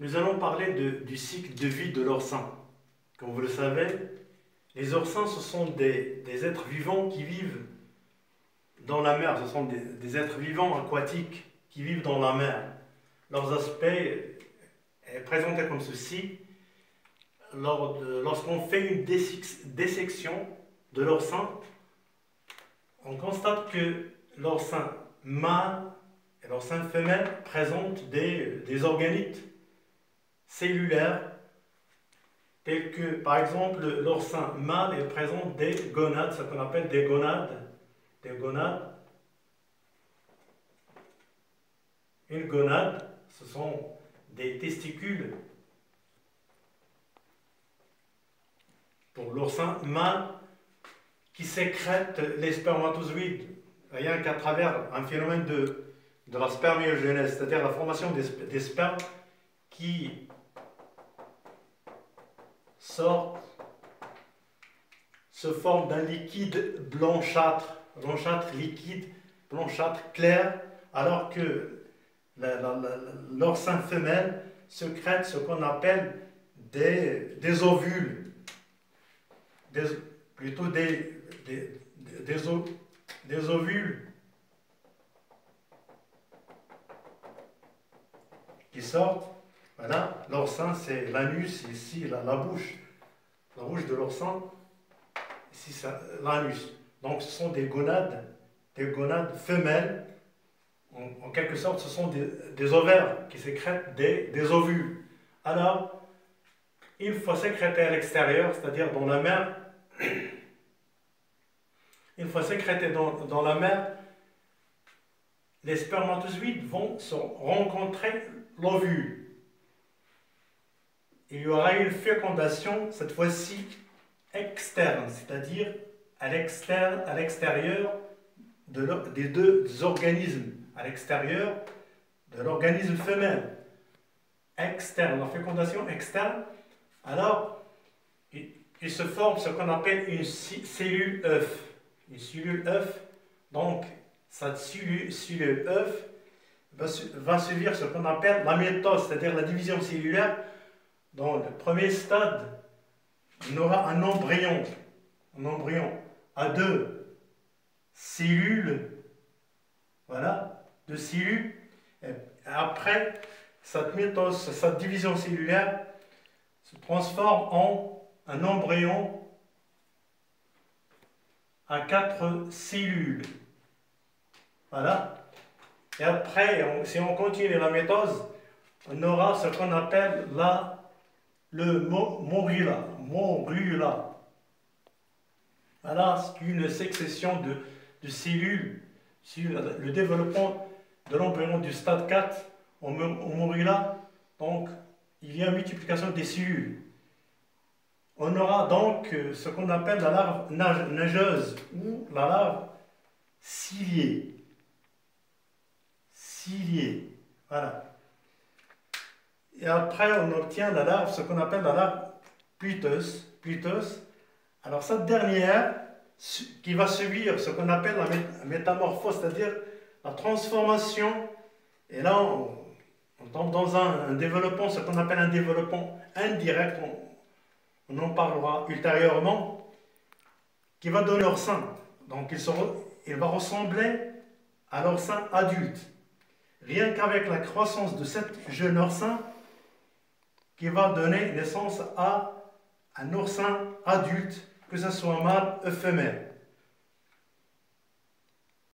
Nous allons parler du cycle de vie de l'oursin. Comme vous le savez, les oursins, ce sont des êtres vivants qui vivent dans la mer. Ce sont des êtres vivants aquatiques qui vivent dans la mer. Leurs aspects est présenté comme ceci. Lorsqu'on fait une dissection de l'oursin, on constate que l'oursin mâle et l'oursin femelle présentent des organites cellulaires, tels que, par exemple, l'oursin mâle il présente des gonades, ce qu'on appelle des gonades. Une gonade, ce sont des testicules pour l'oursin mâle qui sécrète les spermatozoïdes, rien qu'à travers un phénomène de la spermiogenèse, c'est-à-dire la formation des spermes qui sortent, se forment d'un liquide blanchâtre liquide, blanchâtre clair, alors que l'oursin femelle sécrète ce qu'on appelle des ovules, plutôt des ovules qui sortent. Voilà, l'oursin c'est l'anus, ici la bouche de l'oursin, ici c'est l'anus. Donc ce sont des gonades femelles. En quelque sorte, ce sont des ovaires qui sécrètent des ovules. Alors, une fois sécrétés à l'extérieur, c'est-à-dire dans la mer, une fois sécrétés dans la mer, les spermatozoïdes vont se rencontrer l'ovule. Il y aura une fécondation, cette fois-ci externe, c'est-à-dire à l'extérieur des deux organismes, à l'extérieur de l'organisme femelle. Externe, la fécondation externe. Alors, il se forme ce qu'on appelle une cellule œuf. Une cellule œuf, donc cette cellule œuf va subir ce qu'on appelle la mitose, c'est-à-dire la division cellulaire. Dans le premier stade, on aura un embryon à deux cellules, voilà, deux cellules. Et après, cette mitose, cette division cellulaire se transforme en un embryon à 4 cellules. Voilà. Et après, si on continue la mitose, on aura ce qu'on appelle le morula. Voilà, c'est une succession de cellules sur le développement de l'embryon du stade 4 au morula. Donc, il y a une multiplication des cellules. On aura donc ce qu'on appelle la larve nageuse ou la larve ciliée. Voilà. Et après, on obtient la larve, ce qu'on appelle la larve pluteuse. Alors, cette dernière, qui va subir ce qu'on appelle la métamorphose, c'est-à-dire la transformation. Et là, on tombe dans un développement, ce qu'on appelle un développement indirect. On en parlera ultérieurement, qui va donner l'oursin. Donc, il va ressembler à l'oursin adulte. Rien qu'avec la croissance de cette jeune oursin, qui va donner naissance à un oursin adulte, que ce soit mâle ou femelle.